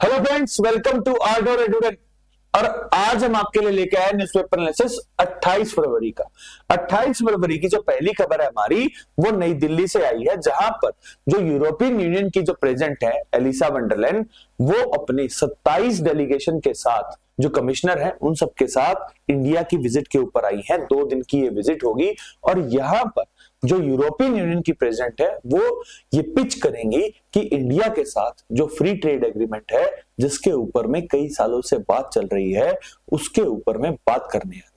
Hello friends, welcome to order educate. और आज हम आपके लिए लेके आए न्यूज़पेपर एनालिसिस 28 फरवरी का। 28 फरवरी की जो पहली खबर है हमारी, वो नई दिल्ली से आई है, जहां पर जो यूरोपियन यूनियन की जो प्रेसिडेंट है एलिसा वंडर लेyen, वो अपने 27 डेलीगेशन के साथ, जो कमिश्नर है उन सब के साथ इंडिया की विजिट के ऊपर आई है। 2 दिन की ये विजिट होगी और यहाँ पर जो यूरोपियन यूनियन की प्रेसिडेंट है वो ये पिच करेंगी कि इंडिया के साथ जो फ्री ट्रेड एग्रीमेंट है, जिसके ऊपर में कई सालों से बात चल रही है, उसके ऊपर में बात करने आ रही है।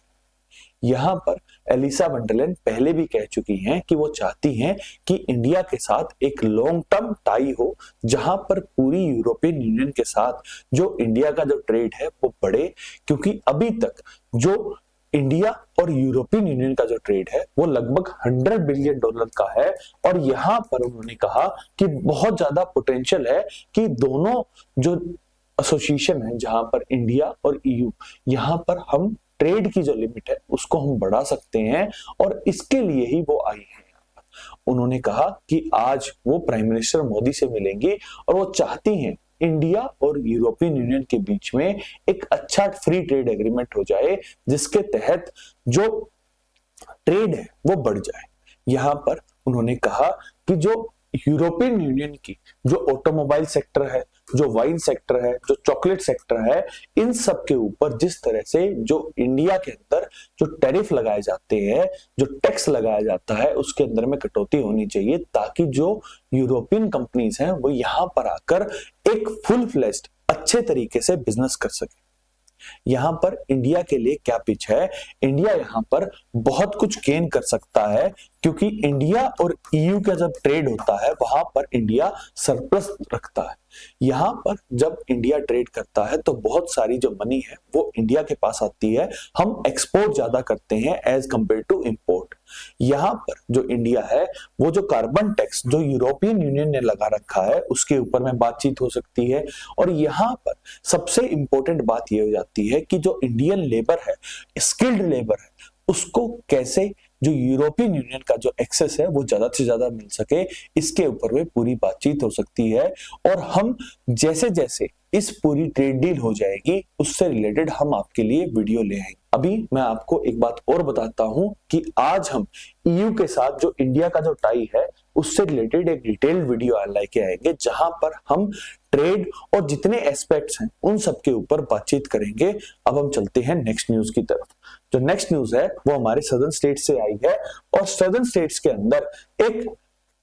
यहाँ पर एलिसा वंडर लेyen पहले भी कह चुकी हैं कि वो चाहती हैं कि इंडिया के साथ एक लॉन्ग टर्म टाई हो, जहां पर पूरी यूरोपियन यूनियन के साथ जो इंडिया का जो ट्रेड है वो बढ़े, क्योंकि अभी तक जो इंडिया और यूरोपियन यूनियन का जो ट्रेड है वो लगभग $100 बिलियन का है। और यहां पर उन्होंने कहा कि बहुत ज्यादा पोटेंशियल है कि दोनों जो एसोसिएशन है, जहां पर इंडिया और ईयू, यहां पर हम ट्रेड की जो लिमिट है उसको हम बढ़ा सकते हैं, और इसके लिए ही वो आई है। उन्होंने कहा कि आज वो प्राइम मिनिस्टर मोदी से मिलेंगी और वो चाहती हैं इंडिया और यूरोपियन यूनियन के बीच में एक अच्छा फ्री ट्रेड एग्रीमेंट हो जाए, जिसके तहत जो ट्रेड है वो बढ़ जाए। यहां पर उन्होंने कहा कि जो यूरोपियन यूनियन की जो ऑटोमोबाइल सेक्टर है, जो वाइन सेक्टर है, जो चॉकलेट सेक्टर है, इन सब के ऊपर जिस तरह से जो इंडिया के अंदर जो टैरिफ लगाए जाते हैं, जो टैक्स लगाया जाता है, उसके अंदर में कटौती होनी चाहिए, ताकि जो यूरोपियन कंपनीज हैं वो यहां पर आकर एक फुल फ्लेज्ड अच्छे तरीके से बिजनेस कर सके। यहां पर इंडिया के लिए क्या पिच है? इंडिया यहां पर बहुत कुछ गेन कर सकता है, क्योंकि इंडिया और ईयू का जब ट्रेड होता है वहां पर इंडिया सरप्लस रखता है। यहां पर जब इंडिया ट्रेड करता है तो बहुत सारी जो मनी है वो इंडिया के पास आती है, हम एक्सपोर्ट ज्यादा करते हैं एज कंपेयर टू इंपोर्ट। यहां पर जो इंडिया है वो जो कार्बन टैक्स जो यूरोपियन यूनियन ने लगा रखा है उसके ऊपर में बातचीत हो सकती है। और यहां पर सबसे इंपॉर्टेंट बात यह हो जाती है कि जो इंडियन लेबर है, स्किल्ड लेबर है, उसको कैसे जो यूरोपियन यूनियन का जो एक्सेस है वो ज्यादा से ज्यादा मिल सके, इसके ऊपर में पूरी बातचीत हो सकती है। और हम जैसे जैसे इस पूरी ट्रेड डील हो जाएगी उससे रिलेटेड हम आपके लिए वीडियो ले आएंगे। अभी मैं आपको एक बात और बताता हूं कि आज हम ईयू के साथ जो इंडिया का जो टाई है उससे रिलेटेड एक डिटेल्ड वीडियो लेके आएंगे, जहां पर हम ट्रेड और जितने एस्पेक्ट्स हैं उन सब के ऊपर बातचीत करेंगे। अब हम चलते हैं नेक्स्ट न्यूज की तरफ। जो नेक्स्ट न्यूज है वो हमारे सदर्न स्टेट से आई है, और सदर्न स्टेट्स के अंदर एक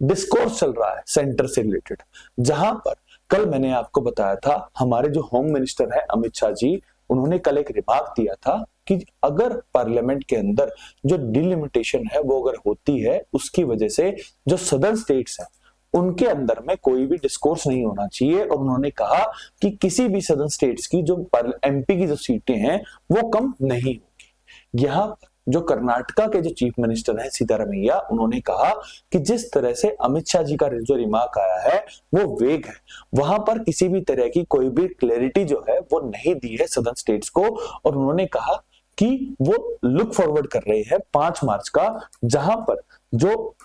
डिस्कोर्स चल रहा है सेंटर से रिलेटेड, जहां पर कल मैंने आपको बताया था हमारे जो होम मिनिस्टर है अमित शाह जी, उन्होंने कल एक रिमार्क दिया था कि अगर पार्लियामेंट के अंदर जो डिलिमिटेशन है वो अगर होती है, उसकी वजह से जो सदर्न स्टेट्स हैं उनके अंदर में कोई भी डिस्कोर्स नहीं होना चाहिए। और उन्होंने कहा कि किसी भी सदर्न स्टेट्स की जो एमपी की जो सीटें हैं वो कम नहीं होगी। यहाँ जो कर्नाटका के जो चीफ मिनिस्टर हैं सिद्धारमैया, उन्होंने कहा कि जिस तरह से अमित शाह जी का जो रिमार्क आया है वो वेग है, वहां पर किसी भी तरह की कोई भी क्लैरिटी जो है वो नहीं दी है सदर्न स्टेट्स को। और उन्होंने कहा कि वो लुक फॉरवर्ड कर रहे हैं 5 मार्च का, जहां पर जो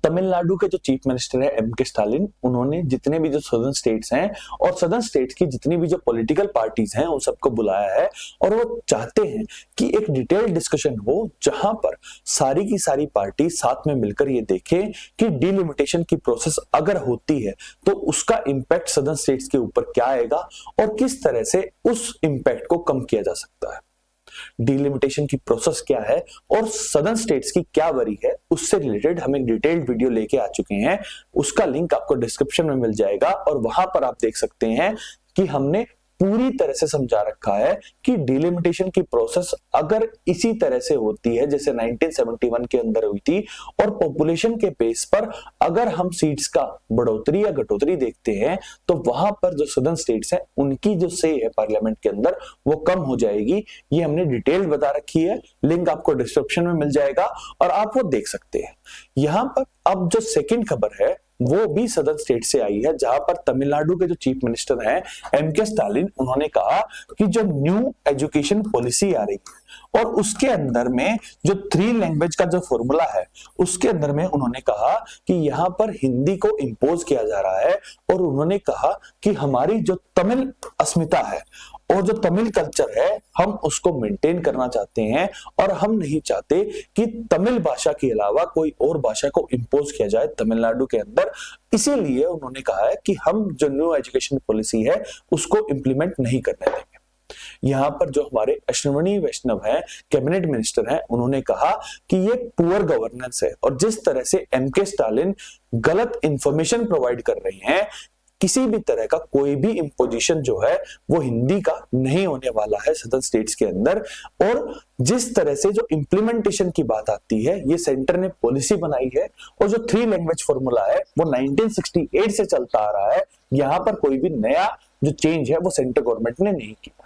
तमिलनाडु के जो चीफ मिनिस्टर है एम के स्टालिन, उन्होंने जितने भी जो सदर्न स्टेट्स हैं और सदर्न स्टेट्स की जितनी भी जो पॉलिटिकल पार्टीज हैं उन सबको बुलाया है, और वो चाहते हैं कि एक डिटेल्ड डिस्कशन हो, जहां पर सारी की सारी पार्टी साथ में मिलकर ये देखें कि डिलिमिटेशन की प्रोसेस अगर होती है तो उसका इंपैक्ट सदर्न स्टेट्स के ऊपर क्या आएगा और किस तरह से उस इंपैक्ट को कम किया जा सकता है। डिलिमिटेशन की प्रोसेस क्या है और सदर्न स्टेट्स की क्या वरी है, उससे रिलेटेड हम एक डिटेल्ड वीडियो लेके आ चुके हैं। उसका लिंक आपको डिस्क्रिप्शन में मिल जाएगा, और वहां पर आप देख सकते हैं कि हमने पूरी तरह से समझा रखा है कि डिलिमिटेशन की प्रोसेस अगर इसी तरह से होती है जैसे 1971 के अंदर हुई थी, और पॉपुलेशन के बेस पर अगर हम सीट्स का बढ़ोतरी या घटोतरी देखते हैं, तो वहां पर जो सदर्न स्टेट्स हैं उनकी जो से है पार्लियामेंट के अंदर वो कम हो जाएगी। ये हमने डिटेल बता रखी है, लिंक आपको डिस्क्रिप्शन में मिल जाएगा और आप वो देख सकते हैं। यहां पर अब जो सेकेंड खबर है वो भी सदर्न स्टेट से आई है, जहां पर तमिलनाडु के जो चीफ मिनिस्टर हैं एमके स्टालिन, उन्होंने कहा कि जो न्यू एजुकेशन पॉलिसी आ रही है और उसके अंदर में जो 3 लैंग्वेज का जो फॉर्मूला है उसके अंदर में उन्होंने कहा कि यहां पर हिंदी को इंपोज किया जा रहा है, और उन्होंने कहा कि हमारी जो तमिल अस्मिता है और जो तमिल कल्चर है हम उसको मेंटेन करना चाहते हैं, और हम नहीं चाहते कि तमिल भाषा के अलावा कोई और भाषा को इंपोज किया जाए तमिलनाडु के अंदर। इसीलिए उन्होंने कहा है कि हम जो न्यू एजुकेशन पॉलिसी है उसको इंप्लीमेंट नहीं करने देंगे। यहाँ पर जो हमारे अश्विनी वैष्णव हैं, कैबिनेट मिनिस्टर हैं, उन्होंने कहा कि ये पुअर गवर्नेंस है, और जिस तरह से एमके स्टालिन गलत इंफॉर्मेशन प्रोवाइड कर रहे हैं, किसी भी तरह का कोई भी इंपोजिशन जो है वो हिंदी का नहीं होने वाला है सदर्न स्टेट्स के अंदर। और जिस तरह से जो इंप्लीमेंटेशन की बात आती है, ये सेंटर ने पॉलिसी बनाई है, और जो 3 लैंग्वेज फॉर्मूला है वो 1968 से चलता आ रहा है। यहां पर कोई भी नया जो चेंज है वो सेंट्रल गवर्नमेंट ने नहीं किया।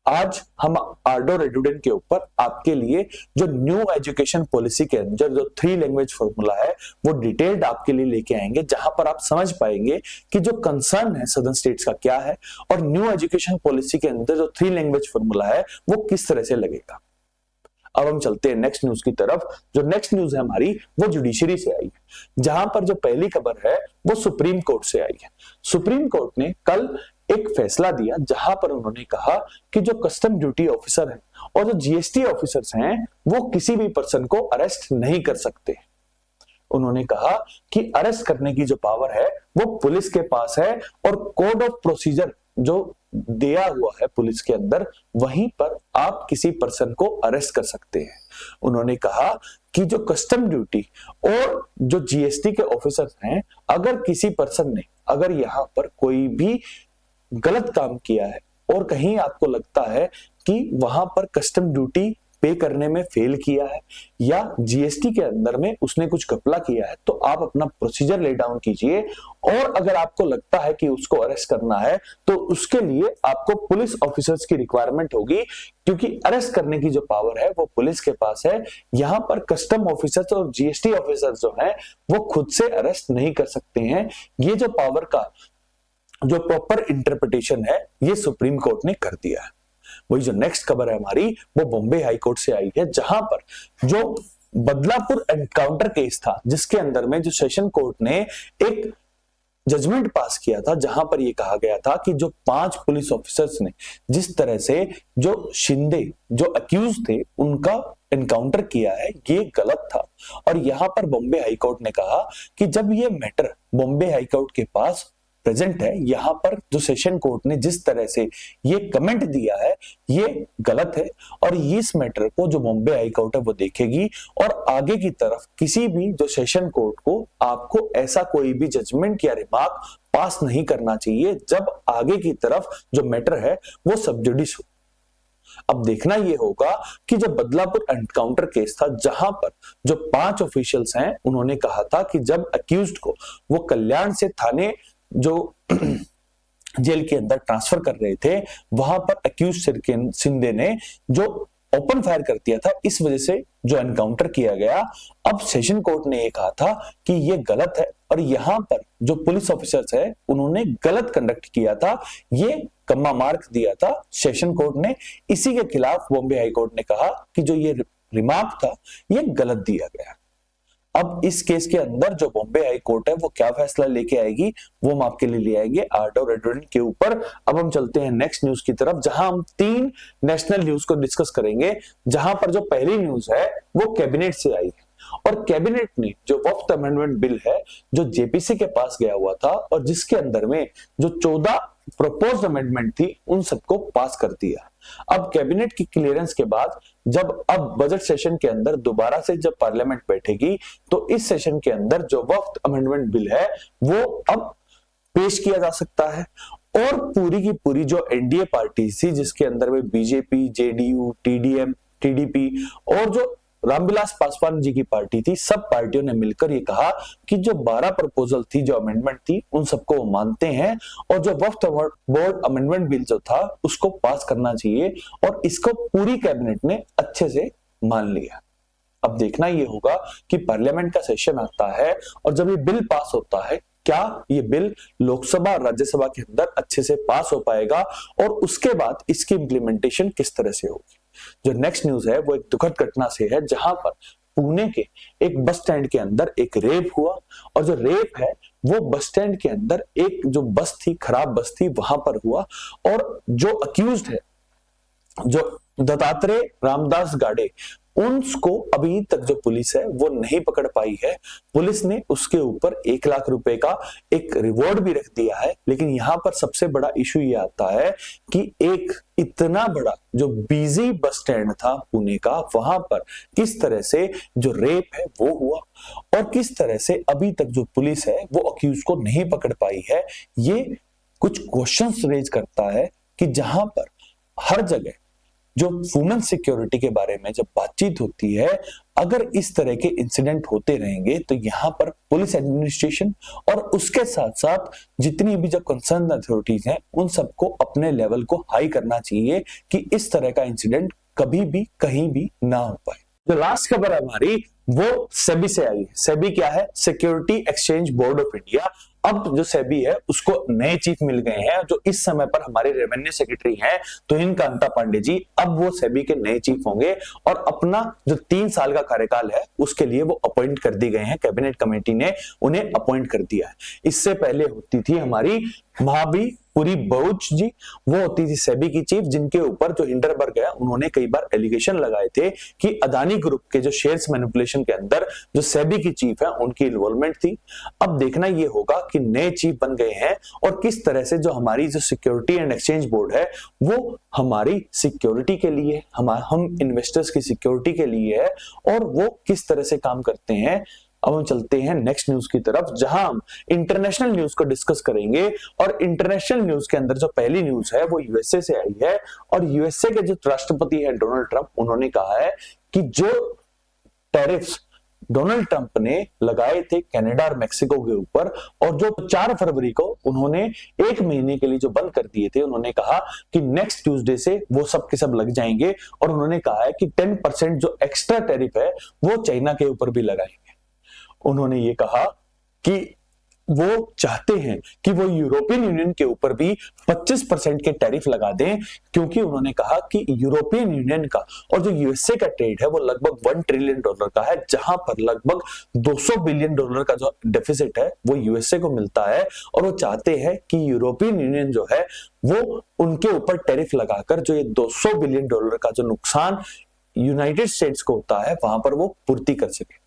आज हम आर्डो रेडुडेन के ऊपर आपके लिए जो न्यू एजुकेशन पॉलिसी के अंदर जो 3 लैंग्वेज फॉर्मूला है वो डिटेल्ड आपके लिए लेके आएंगे, जहां पर आप समझ पाएंगे कि जो कंसर्न है सदर्न स्टेट्स का क्या है, और न्यू एजुकेशन पॉलिसी के अंदर जो 3 लैंग्वेज फॉर्मूला है वो किस तरह से लगेगा। अब हम चलते हैं नेक्स्ट न्यूज की तरफ। जो नेक्स्ट न्यूज है हमारी वो जुडिशरी से आई है, जहां पर जो पहली खबर है वो सुप्रीम कोर्ट से आई है। सुप्रीम कोर्ट ने कल एक फैसला दिया जहां पर उन्होंने कहा कि जो कस्टम ड्यूटी ऑफिसर हैं और जो जीएसटी ऑफिसर्स हैं वो किसी भी पर्सन को अरेस्ट नहीं कर सकते। उन्होंने कहा कि अरेस्ट करने की जो पावर है वो पुलिस के पास है, और कोड ऑफ प्रोसीजर जो दिया हुआ है पुलिस के अंदर वहीं पर आप किसी पर्सन को अरेस्ट कर सकते हैं। उन्होंने कहा कि जो कस्टम ड्यूटी और जो जीएसटी के ऑफिसर्स हैं, अगर किसी पर्सन ने अगर यहां पर कोई भी गलत काम किया है और कहीं आपको लगता है कि वहां पर कस्टम ड्यूटी पे करने में फेल किया है या जीएसटी के अंदर में उसने कुछ घपला किया है, तो आप अपना प्रोसीजर ले डाउन कीजिए, और अगर आपको लगता है कि उसको अरेस्ट करना है तो उसके लिए आपको पुलिस ऑफिसर्स की रिक्वायरमेंट होगी, क्योंकि अरेस्ट करने की जो पावर है वो पुलिस के पास है। यहां पर कस्टम ऑफिसर्स और जीएसटी ऑफिसर्स जो है वो खुद से अरेस्ट नहीं कर सकते हैं। ये जो पावर का जो प्रॉपर इंटरप्रिटेशन है ये सुप्रीम कोर्ट ने कर दिया है। वही जो नेक्स्ट खबर है हमारी वो बॉम्बे हाई कोर्ट से आई है, जहां पर जो बदलापुर एनकाउंटर केस था जिसके अंदर में जो सेशन कोर्ट ने एक जजमेंट पास किया था, जहां पर यह कहा गया था कि जो 5 पुलिस ऑफिसर्स ने जिस तरह से जो शिंदे जो अक्यूज थे उनका एनकाउंटर किया है ये गलत था। और यहां पर बॉम्बे हाई कोर्ट ने कहा कि जब ये मैटर बॉम्बे हाई कोर्ट के पास प्रेजेंट है, यहां पर जो सेशन कोर्ट ने जिस तरह से ये कमेंट दिया है ये गलत है, और इस मैटर को जो बॉम्बे हाई कोर्ट है वो देखेगी, और आगे की तरफ किसी भी जो सेशन कोर्ट को आपको ऐसा कोई भी जजमेंट या रिमार्क पास नहीं करना चाहिए जब आगे की तरफ जो मैटर है वो सब जुडिस हो। अब देखना यह होगा कि जो बदलापुर एनकाउंटर केस था जहां पर जो 5 ऑफिशियल्स हैं उन्होंने कहा था कि जब अक्यूज्ड को वो कल्याण से थाने जो जेल के अंदर ट्रांसफर कर रहे थे वहां पर अक्यूज शिंदे ने जो ओपन फायर कर दिया था, इस वजह से जो एनकाउंटर किया गया। अब सेशन कोर्ट ने ये कहा था कि ये गलत है, और यहां पर जो पुलिस ऑफिसर्स है उन्होंने गलत कंडक्ट किया था, ये कम्मा मार्क दिया था सेशन कोर्ट ने। इसी के खिलाफ बॉम्बे हाई कोर्ट ने कहा कि जो ये रिमार्क था ये गलत दिया गया। अब इस केस के अंदर जो बॉम्बे हाई कोर्ट है वो क्या फैसला लेके आएगी वो हम आपके लिए ले आएंगे आर्डो रेडुडेन के ऊपर। अब हम चलते हैं नेक्स्ट न्यूज की तरफ, जहां हम 3 नेशनल न्यूज को डिस्कस करेंगे, जहां पर जो पहली न्यूज है वो कैबिनेट से आई है, और कैबिनेट ने जो वक्फ अमेंडमेंट बिल है जो जेपीसी के पास गया हुआ था और जिसके अंदर में जो 14 प्रपोज्ड अमेंडमेंट थी उन सबको पास कर दिया। अब कैबिनेट की क्लियरेंस के बाद जब अब बजट सेशन के अंदर दोबारा से जब पार्लियामेंट बैठेगी तो इस सेशन के अंदर जो वक्फ अमेंडमेंट बिल है वो अब पेश किया जा सकता है, और पूरी की पूरी जो एनडीए पार्टी थी जिसके अंदर में बीजेपी, जेडीयू, टीडीएम, टीडीपी और जो रामविलास पासवान जी की पार्टी थी, सब पार्टियों ने मिलकर ये कहा कि जो 12 प्रपोजल थी, जो अमेंडमेंट थी, उन सबको वो मानते हैं, और जो वक्फ बोर्ड अमेंडमेंट बिल जो था उसको पास करना चाहिए, और इसको पूरी कैबिनेट ने अच्छे से मान लिया। अब देखना ये होगा कि पार्लियामेंट का सेशन आता है और जब ये बिल पास होता है, क्या ये बिल लोकसभा और राज्यसभा के अंदर अच्छे से पास हो पाएगा और उसके बाद इसकी इंप्लीमेंटेशन किस तरह से होगी। जो नेक्स्ट न्यूज है वो एक दुखद घटना से है, जहां पर पुणे के एक बस स्टैंड के अंदर एक रेप हुआ और जो रेप है वो बस स्टैंड के अंदर एक जो बस थी, खराब बस थी, वहां पर हुआ और जो अक्यूज्ड है, जो दत्तात्रेय रामदास गाडे, उनको अभी तक जो पुलिस है वो नहीं पकड़ पाई है। पुलिस ने उसके ऊपर 1 लाख रुपए का एक रिवॉर्ड भी रख दिया है, लेकिन यहां पर सबसे बड़ा इशू ये आता है कि एक इतना बड़ा जो बिजी बस स्टैंड था पुणे का, वहां पर किस तरह से जो रेप है वो हुआ और किस तरह से अभी तक जो पुलिस है वो अक्यूज को नहीं पकड़ पाई है। ये कुछ क्वेश्चंस रेज करता है कि जहां पर हर जगह जो वुमेन सिक्योरिटी के बारे में जब बातचीत होती है, अगर इस तरह के इंसिडेंट होते रहेंगे तो यहाँ पर पुलिस एडमिनिस्ट्रेशन और उसके साथ साथ जितनी भी जो कंसर्न अथॉरिटीज हैं उन सबको अपने लेवल को हाई करना चाहिए कि इस तरह का इंसिडेंट कभी भी कहीं भी ना हो पाए। जो लास्ट खबर है हमारी वो सेबी से आई है। सेबी क्या है? Security exchange board of India. अब जो सेबी है उसको नए चीफ मिल गए हैं जो इस समय पर हमारे रेवेन्यू सेक्रेटरी हैं तुहिन कांता पांडे जी। अब वो सेबी के नए चीफ होंगे और अपना जो 3 साल का कार्यकाल है उसके लिए वो अपॉइंट कर दी गए हैं। कैबिनेट कमेटी ने उन्हें अपॉइंट कर दिया है। इससे पहले होती थी हमारी महावी पुरी बहुच जी, वो होती थी सेबी की चीफ, जिनके ऊपर जो हिंडरबर्ग है उन्होंने कई बार एलिगेशन लगाए थे कि अदानी ग्रुप के जो शेयर्स मैनिपुलेशन के अंदर जो सेबी की चीफ है उनकी इन्वॉल्वमेंट थी। अब देखना ये होगा कि नए चीफ बन गए हैं और किस तरह से जो हमारी जो सिक्योरिटी एंड एक्सचेंज बोर्ड है वो हमारी सिक्योरिटी के लिए, हम इन्वेस्टर्स की सिक्योरिटी के लिए है और वो किस तरह से काम करते हैं। अब हम चलते हैं नेक्स्ट न्यूज की तरफ, जहां हम इंटरनेशनल न्यूज को डिस्कस करेंगे और इंटरनेशनल न्यूज के अंदर जो पहली न्यूज है वो यूएसए से आई है और यूएसए के जो राष्ट्रपति है डोनाल्ड ट्रंप, उन्होंने कहा है कि जो टैरिफ्स डोनाल्ड ट्रंप ने लगाए थे कनाडा और मेक्सिको के ऊपर और जो 4 फरवरी को उन्होंने 1 महीने के लिए जो बंद कर दिए थे, उन्होंने कहा कि नेक्स्ट ट्यूसडे से वो सब के सब लग जाएंगे और उन्होंने कहा है कि 10% जो एक्स्ट्रा टैरिफ है वो चाइना के ऊपर भी लगाएंगे। उन्होंने ये कहा कि वो चाहते हैं कि वो यूरोपियन यूनियन के ऊपर भी 25% के टैरिफ लगा दें, क्योंकि उन्होंने कहा कि यूरोपियन यूनियन का और जो यूएसए का ट्रेड है वो लगभग $1 ट्रिलियन का है, जहां पर लगभग $200 बिलियन का जो डेफिसिट है वो यूएसए को मिलता है और वो चाहते हैं कि यूरोपियन यूनियन जो है वो उनके ऊपर टैरिफ लगाकर जो ये $200 बिलियन का जो नुकसान यूनाइटेड स्टेट्स को होता है वहां पर वो पूर्ति कर सके।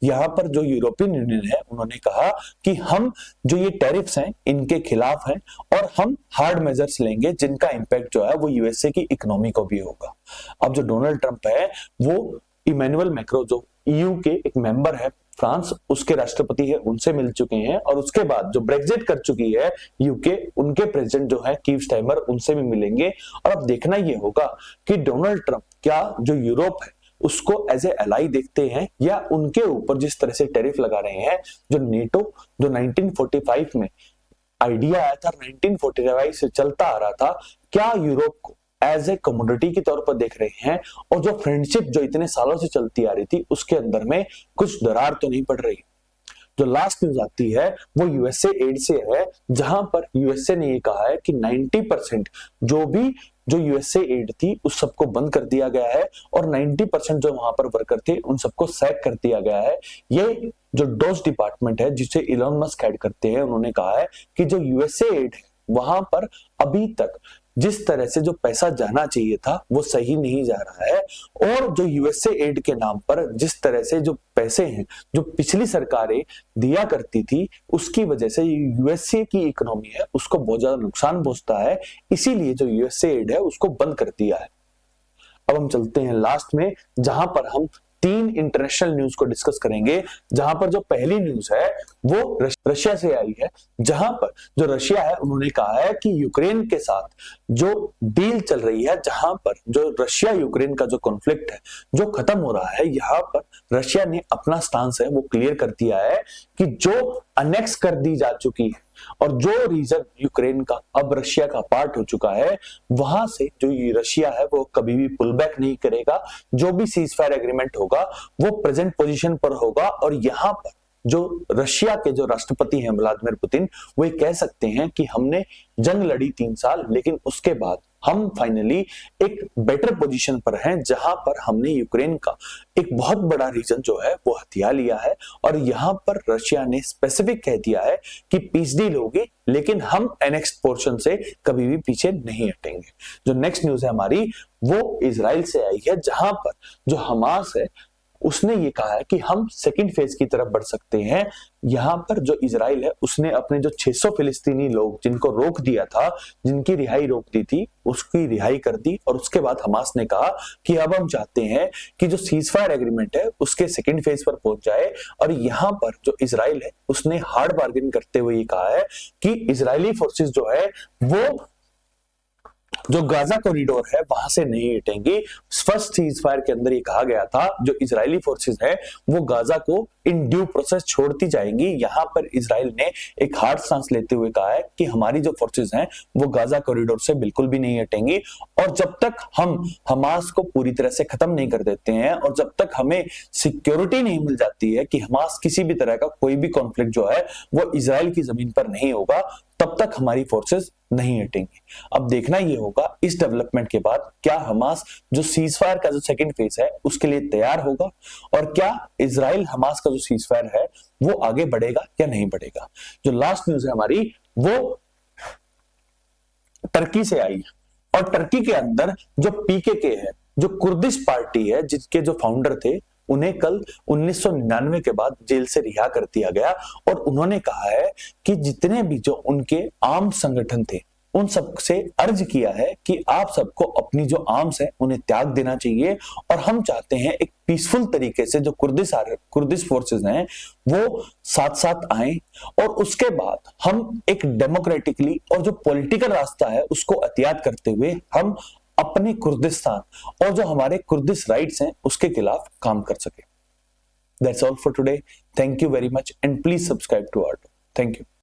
यहां पर जो यूरोपियन यूनियन है उन्होंने कहा कि हम जो ये टैरिफ्स हैं इनके खिलाफ हैं और हम हार्ड मेजर्स लेंगे जिनका इंपैक्ट जो है वो यूएसए की इकोनॉमी को भी होगा। अब जो डोनाल्ड ट्रंप है वो इमैनुअल मैक्रो जो ईयू के एक मेंबर है, फ्रांस उसके राष्ट्रपति है, उनसे मिल चुके हैं और उसके बाद जो ब्रेक्जिट कर चुकी है यूके, उनके प्रेसिडेंट जो है कीव स्टाइमर, उनसे भी मिलेंगे। और अब देखना ये होगा कि डोनाल्ड ट्रंप क्या जो यूरोप है उसको एज ए एलाई देखते हैं या उनके ऊपर जिस तरह से टैरिफ लगा रहे हैं, जो नेटो जो 1945 में आइडिया आया था, 1945 से चलता आ रहा था, क्या यूरोप को एज ए कमोडिटी के तौर पर देख रहे हैं और जो फ्रेंडशिप जो इतने सालों से चलती आ रही थी उसके अंदर में कुछ दरार तो नहीं पड़ रही। जो लास्ट न्यूज आती है वो यूएसए एड से है, जहां पर यूएसए ने ये कहा है कि 90% जो यूएसए एड थी उस सबको बंद कर दिया गया है और 90% जो वहां पर वर्कर थे उन सबको सैक कर दिया गया है। ये जो डोज डिपार्टमेंट है जिसे इलॉन मस्क हेड करते हैं, उन्होंने कहा है कि जो यूएसए एड है वहां पर अभी तक जिस तरह से जो पैसा जाना चाहिए था वो सही नहीं जा रहा है और जो यूएसए एड के नाम पर जिस तरह से जो पैसे हैं जो पिछली सरकारें दिया करती थी उसकी वजह से यूएसए की इकोनॉमी है उसको बहुत ज्यादा नुकसान पहुंचता है, इसीलिए जो यूएसए एड है उसको बंद कर दिया है। अब हम चलते हैं लास्ट में, जहां पर हम 3 इंटरनेशनल न्यूज को डिस्कस करेंगे, जहां पर जो पहली न्यूज है वो रशिया से आई है, जहां पर जो रशिया है उन्होंने कहा है कि यूक्रेन के साथ जो डील चल रही है, जहां पर जो रशिया यूक्रेन का जो कॉन्फ्लिक्ट है जो खत्म हो रहा है, यहां पर रशिया ने अपना स्टांस है वो क्लियर कर दिया है कि जो अनेक्स कर दी जा चुकी है और जो रीजन यूक्रेन का अब रशिया का पार्ट हो चुका है, वहां से जो ये रशिया है वो कभी भी पुल बैक नहीं करेगा। जो भी सीज फायर एग्रीमेंट होगा वो प्रेजेंट पोजीशन पर होगा। और यहां पर जो रशिया के जो राष्ट्रपति हैं व्लादिमीर पुतिन, वो ये कह सकते हैं कि हमने जंग लड़ी 3 साल, लेकिन उसके बाद हम फाइनली एक बेटर पोजीशन पर हैं, जहां पर हमने यूक्रेन का एक बहुत बड़ा रीजन जो है वो हथिया लिया है। और यहां पर रशिया ने स्पेसिफिक कह दिया है कि पीस डील होगी, लेकिन हम एनेक्स्ड पोर्शन से कभी भी पीछे नहीं हटेंगे। जो नेक्स्ट न्यूज है हमारी, वो इजराइल से आई है, जहां पर जो हमास है उसने ये कहा है कि हम सेकंड फेज की तरफ बढ़ सकते हैं। यहां पर जो इजराइल है उसने अपने जो 600 फिलिस्तीनी लोग जिनको रोक दिया था, जिनकी रिहाई रोक दी थी, उसकी रिहाई कर दी। और उसके बाद हमास ने कहा कि अब हम चाहते हैं कि जो सीज फायर एग्रीमेंट है उसके सेकंड फेज पर पहुंच जाए। और यहां पर जो इजराइल है उसने हार्ड बार्गेन करते हुए ये कहा है कि इजरायली फोर्सेस जो है वो जो गाजा कॉरिडोर है वहां से नहीं हटेंगी। फर्स्ट सीज फायर के अंदर ये कहा गया था जो इजरायली फोर्सेस है वो गाजा को इन ड्यू प्रोसेस छोड़ती जाएंगी। यहां पर इजराइल ने एक हार्ड सांस लेते हुए कहा है कि हमारी जो फोर्सेस हैं वो गाजा कॉरिडोर से बिल्कुल भी नहीं हटेंगी। और जब तक हम हमास को पूरी तरह से खत्म नहीं कर देते हैं और जब तक हमें सिक्योरिटी नहीं मिल जाती है कि हमास किसी भी तरह का कोई भी कॉन्फ्लिक्ट जो है वो इजराइल की जमीन पर नहीं होगा, तब तक हमारी फोर्सेस नहीं हटेंगी। अब देखना यह होगा इस डेवलपमेंट के बाद क्या हमास जो सीज फायर का जो सेकंड फेज है उसके लिए तैयार होगा, और क्या इजराइल हमास का जो सीज फायर है वो आगे बढ़ेगा या नहीं बढ़ेगा। जो लास्ट न्यूज है हमारी वो टर्की से आई, और टर्की के अंदर जो पीकेके है, जो कुर्दिश पार्टी है, जिसके जो फाउंडर थे, उन्हें कल 1999 के बाद जेल से रिहा कर दिया गया। और उन्होंने कहा है कि जितने भी जो उनके आर्म संगठन थे उन सब से अर्ज किया है कि आप सबको अपनी जो आर्म्स है उन्हें त्याग देना चाहिए, और हम चाहते हैं एक पीसफुल तरीके से जो कुर्दिश फोर्सेस हैं वो साथ साथ आए, और उसके बाद हम एक डेमोक्रेटिकली और जो पॉलिटिकल रास्ता है उसको अतियात करते हुए हम अपने कुर्दिस्तान और जो हमारे कुर्दिश राइट्स हैं उसके खिलाफ काम कर सके। That's all for today. Thank you very much and please subscribe to our. Thank you.